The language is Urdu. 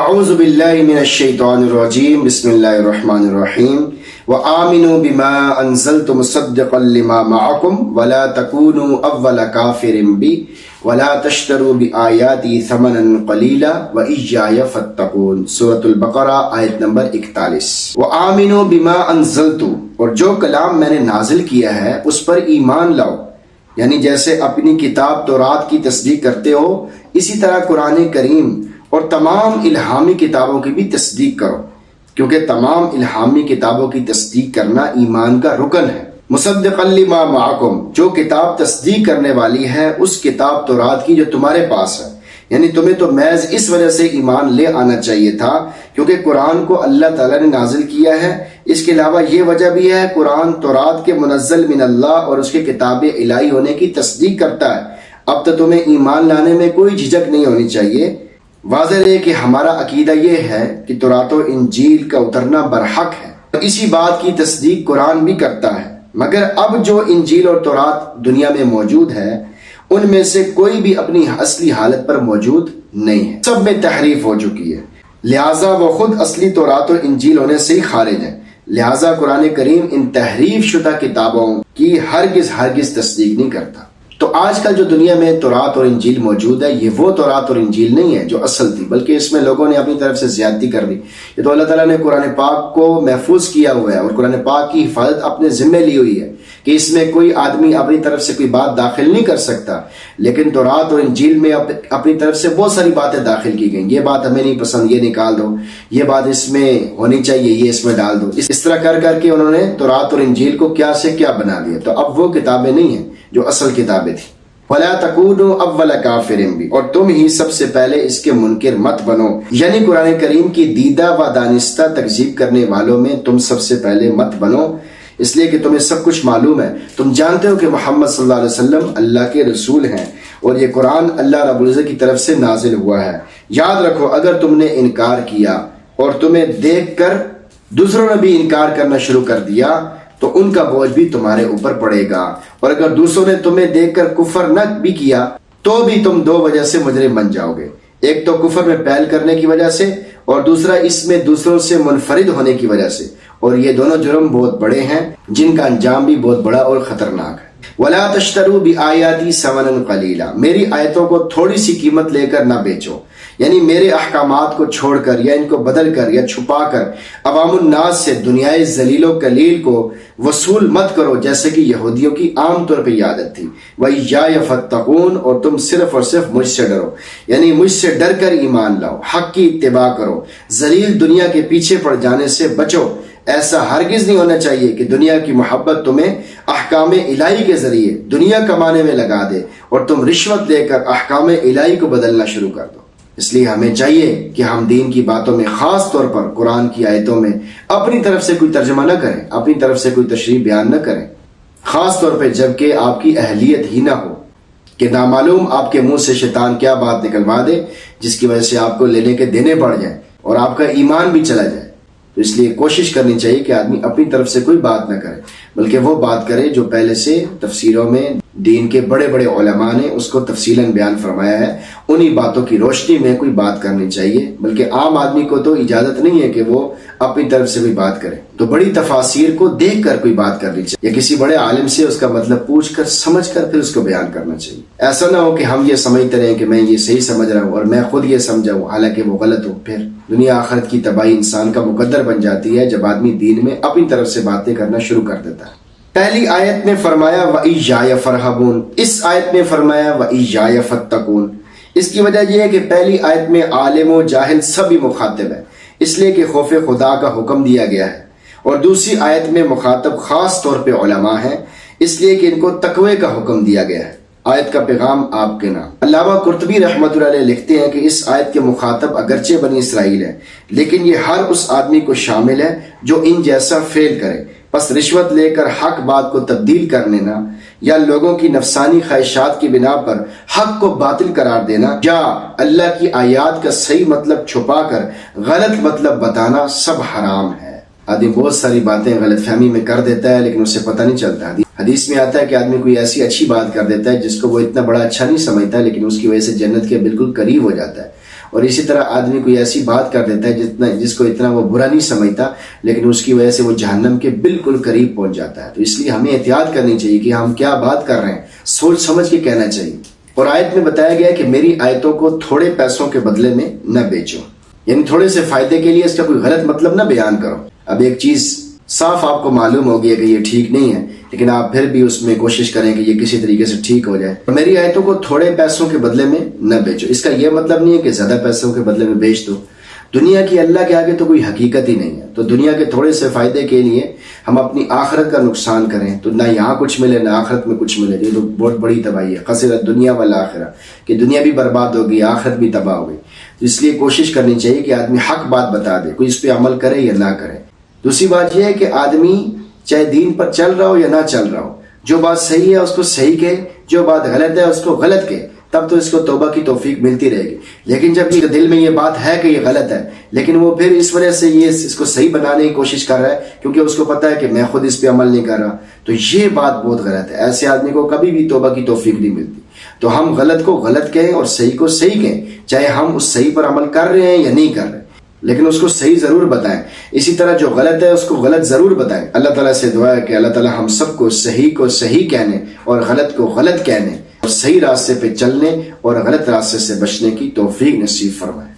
اعوذ باللہ من الشیطان الرجیم بسم اللہ الرحمن الرحیم وآمنوا بما انزلت مصدقا لما معکم ولا تکونوا اول کافر بی ولا تشتروا بآیاتی ثمنا قلیلا وإیای فاتقون۔ سورۃ البقرہ آیت نمبر 41۔ وآمنوا بما انزلت، اور جو کلام میں نے نازل کیا ہے اس پر ایمان لاؤ، یعنی جیسے اپنی کتاب تورات کی تصدیق کرتے ہو اسی طرح قرآن کریم اور تمام الہامی کتابوں کی بھی تصدیق کرو، کیونکہ تمام الہامی کتابوں کی تصدیق کرنا ایمان کا رکن ہے۔ مصدقا لما معکم، جو کتاب تصدیق کرنے والی ہے اس کتاب تورات کی جو تمہارے پاس ہے، یعنی تمہیں تو محض اس وجہ سے ایمان لے آنا چاہیے تھا کیونکہ قرآن کو اللہ تعالیٰ نے نازل کیا ہے۔ اس کے علاوہ یہ وجہ بھی ہے، قرآن تورات کے منزل من اللہ اور اس کے کتاب الہی ہونے کی تصدیق کرتا ہے۔ اب تو تمہیں ایمان لانے میں کوئی جھجک نہیں ہونی چاہیے۔ واضح ہے کہ ہمارا عقیدہ یہ ہے کہ تورات و انجیل کا اترنا برحق ہے، اسی بات کی تصدیق قرآن بھی کرتا ہے، مگر اب جو انجیل اور تورات دنیا میں موجود ہے ان میں سے کوئی بھی اپنی اصلی حالت پر موجود نہیں ہے، سب میں تحریف ہو چکی ہے، لہٰذا وہ خود اصلی تورات و انجیل ہونے سے ہی خارج ہے۔ لہٰذا قرآن کریم ان تحریف شدہ کتابوں کی ہرگز تصدیق نہیں کرتا۔ تو آج کل جو دنیا میں تورات اور انجیل موجود ہے یہ وہ تورات اور انجیل نہیں ہے جو اصل تھی، بلکہ اس میں لوگوں نے اپنی طرف سے زیادتی کر دی۔ یہ تو اللہ تعالیٰ نے قرآن پاک کو محفوظ کیا ہوا ہے اور قرآن پاک کی حفاظت اپنے ذمے لی ہوئی ہے کہ اس میں کوئی آدمی اپنی طرف سے کوئی بات داخل نہیں کر سکتا، لیکن تورات اور انجیل میں اپنی طرف سے بہت ساری باتیں داخل کی گئیں۔ یہ بات ہمیں نہیں پسند، یہ نکال دو، یہ بات اس میں ہونی چاہیے، یہ اس میں ڈال دو۔ اس طرح کر کے انہوں نے تورات اور انجیل کو کیا سے کیا بنا دیا۔ تو اب وہ کتابیں نہیں ہیں جو اصل کتابیں تھیں۔ وَلَا تَكُونُوا أَوَّلَ كَافِرٍ بِهِ، اور تم ہی سب سے پہلے اس کے منکر مت بنو، یعنی قرآن کریم کی دیدہ و دانستہ تکذیب کرنے والوں میں تم سب سے پہلے مت بنو، اس لیے کہ تمہیں سب کچھ معلوم ہے، تم جانتے ہو کہ محمد صلی اللہ علیہ وسلم اللہ کے رسول ہیں اور یہ قرآن اللہ رب العزت کی طرف سے نازل ہوا ہے۔ یاد رکھو اگر تم نے انکار کیا اور تمہیں دیکھ کر دوسروں نے بھی انکار کرنا شروع کر دیا تو ان کا بوجھ بھی تمہارے اوپر پڑے گا، اور اگر دوسروں نے تمہیں دیکھ کر کفر نہ بھی کیا تو بھی تم دو وجہ سے مجرم بن جاؤ گے، ایک تو کفر میں پہل کرنے کی وجہ سے اور دوسرا اس میں دوسروں سے منفرد ہونے کی وجہ سے، اور یہ دونوں جرم بہت بڑے ہیں جن کا انجام بھی بہت بڑا اور خطرناک ہے۔ وَلَا تَشْتَرُوا بِآيَاتِي ثَمَنًا قَلِيلًا، میری آیتوں کو تھوڑی سی قیمت لے کر نہ بیچو، یعنی میرے احکامات کو چھوڑ کر یا ان کو بدل کر یا چھپا کر عوام الناس سے دنیائے ذلیل و قلیل کو وصول مت کرو، جیسے کہ یہودیوں کی عام طور پہ عادت تھی۔ وَإِيَّایَ فَاتَّقُونَ، اور تم صرف اور صرف مجھ سے ڈرو، یعنی مجھ سے ڈر کر ایمان لاؤ، حق کی اتباع کرو، ذلیل دنیا کے پیچھے پڑ جانے سے بچو۔ ایسا ہرگز نہیں ہونا چاہیے کہ دنیا کی محبت تمہیں احکام الہی کے ذریعے دنیا کمانے میں لگا دے اور تم رشوت لے کر احکام الہی کو بدلنا شروع کر دو۔ اس لیے ہمیں چاہیے کہ ہم دین کی باتوں میں خاص طور پر قرآن کی آیتوں میں اپنی طرف سے کوئی ترجمہ نہ کریں، اپنی طرف سے کوئی تشریح بیان نہ کریں، خاص طور پہ جب کہ آپ کی اہلیت ہی نہ ہو، کہ نامعلوم آپ کے منہ سے شیطان کیا بات نکلوا دے جس کی وجہ سے آپ کو لینے کے دینے پڑ جائیں اور آپ کا ایمان بھی چلا جائے۔ تو اس لیے کوشش کرنی چاہیے کہ آدمی اپنی طرف سے کوئی بات نہ کرے، بلکہ وہ بات کرے جو پہلے سے تفسیروں میں دین کے بڑے بڑے علماء نے اس کو تفصیلاً بیان فرمایا ہے، انہی باتوں کی روشنی میں کوئی بات کرنی چاہیے، بلکہ عام آدمی کو تو اجازت نہیں ہے کہ وہ اپنی طرف سے کوئی بات کرے۔ تو بڑی تفاسیر کو دیکھ کر کوئی بات کرنی چاہیے یا کسی بڑے عالم سے اس کا مطلب پوچھ کر سمجھ کر پھر اس کو بیان کرنا چاہیے۔ ایسا نہ ہو کہ ہم یہ سمجھتے رہیں کہ میں یہ صحیح سمجھ رہا ہوں اور میں خود یہ سمجھا ہوں حالانکہ وہ غلط ہو، پھر دنیا آخرت کی تباہی انسان کا مقدر بن جاتی ہے جب آدمی دین میں اپنی طرف سے باتیں کرنا شروع کر دیتا ہے۔ پہلی آیت میں فرمایا وَإِيَّایَ فَارْهَبُونَ، اس آیت میں فرمایا وَإِيَّایَ فَاتَّقُونَ۔ اس کی وجہ یہ ہے کہ پہلی آیت میں عالم و جاہل سبھی مخاطب ہے، اس لیے کہ خوف خدا کا حکم دیا گیا ہے، اور دوسری آیت میں مخاطب خاص طور پہ علماء ہیں، اس لیے کہ ان کو تقوی کا حکم دیا گیا ہے۔ آیت کا پیغام آپ کے نام۔ علامہ قرطبی رحمۃ اللہ علیہ لکھتے ہیں کہ اس آیت کے مخاطب اگرچہ بنی اسرائیل ہے، لیکن یہ ہر اس آدمی کو شامل ہے جو ان جیسا فعل کرے، بس رشوت لے کر حق بات کو تبدیل کر لینا، یا لوگوں کی نفسانی خواہشات کی بنا پر حق کو باطل قرار دینا، یا اللہ کی آیات کا صحیح مطلب چھپا کر غلط مطلب بتانا، سب حرام ہے۔ آدمی بہت ساری باتیں غلط فہمی میں کر دیتا ہے لیکن اسے پتہ نہیں چلتا۔ حدیث میں آتا ہے کہ آدمی کوئی ایسی اچھی بات کر دیتا ہے جس کو وہ اتنا بڑا اچھا نہیں سمجھتا، لیکن اس کی وجہ سے جنت کے بالکل قریب ہو جاتا ہے، اور اسی طرح آدمی کوئی ایسی بات کر دیتا ہے جس کو اتنا وہ برا نہیں سمجھتا، لیکن اس کی وجہ سے وہ جہنم کے بالکل قریب پہنچ جاتا ہے۔ تو اس لیے ہمیں احتیاط کرنی چاہیے کہ ہم کیا بات کر رہے ہیں، سوچ سمجھ کے کہنا چاہیے۔ اور آیت میں بتایا گیا کہ میری آیتوں کو تھوڑے پیسوں کے بدلے میں نہ بیچو، یعنی تھوڑے سے فائدے کے لیے اس کا کوئی غلط مطلب نہ بیان کرو۔ اب ایک چیز صاف آپ کو معلوم ہوگی کہ یہ ٹھیک نہیں ہے، لیکن آپ پھر بھی اس میں کوشش کریں کہ یہ کسی طریقے سے ٹھیک ہو جائے۔ میری آیتوں کو تھوڑے پیسوں کے بدلے میں نہ بیچو، اس کا یہ مطلب نہیں ہے کہ زیادہ پیسوں کے بدلے میں بیچ دو۔ دنیا کی اللہ کے آگے تو کوئی حقیقت ہی نہیں ہے، تو دنیا کے تھوڑے سے فائدے کے لیے ہم اپنی آخرت کا نقصان کریں تو نہ یہاں کچھ ملے نہ آخرت میں کچھ ملے، یہ تو بہت بڑی تباہی ہے۔ خسرت دنیا والآخرہ، کہ دنیا بھی برباد ہوگی، آخرت بھی تباہ ہوگی۔ تو اس لیے کوشش کرنی چاہیے کہ آدمی حق بات بتا دے، کوئی اس پہ عمل کرے یا نہ کرے۔ دوسری بات یہ ہے کہ آدمی چاہے دین پر چل رہا ہو یا نہ چل رہا ہو، جو بات صحیح ہے اس کو صحیح کہے، جو بات غلط ہے اس کو غلط کہے، تب تو اس کو توبہ کی توفیق ملتی رہے گی۔ لیکن جب یہ دل میں یہ بات ہے کہ یہ غلط ہے، لیکن وہ پھر اس وجہ سے یہ اس کو صحیح بنانے کی کوشش کر رہا ہے کیونکہ اس کو پتا ہے کہ میں خود اس پہ عمل نہیں کر رہا، تو یہ بات بہت غلط ہے۔ ایسے آدمی کو کبھی بھی توبہ کی توفیق نہیں ملتی۔ تو ہم غلط کو غلط کہیں اور صحیح کو صحیح کہیں، چاہے ہم اس صحیح پر عمل کر رہے ہیں یا نہیں کر رہے، لیکن اس کو صحیح ضرور بتائیں۔ اسی طرح جو غلط ہے اس کو غلط ضرور بتائیں۔ اللہ تعالیٰ سے دعا ہے کہ اللہ تعالیٰ ہم سب کو صحیح کہنے اور غلط کو غلط کہنے اور صحیح راستے پہ چلنے اور غلط راستے سے بچنے کی توفیق نصیب فرمائے۔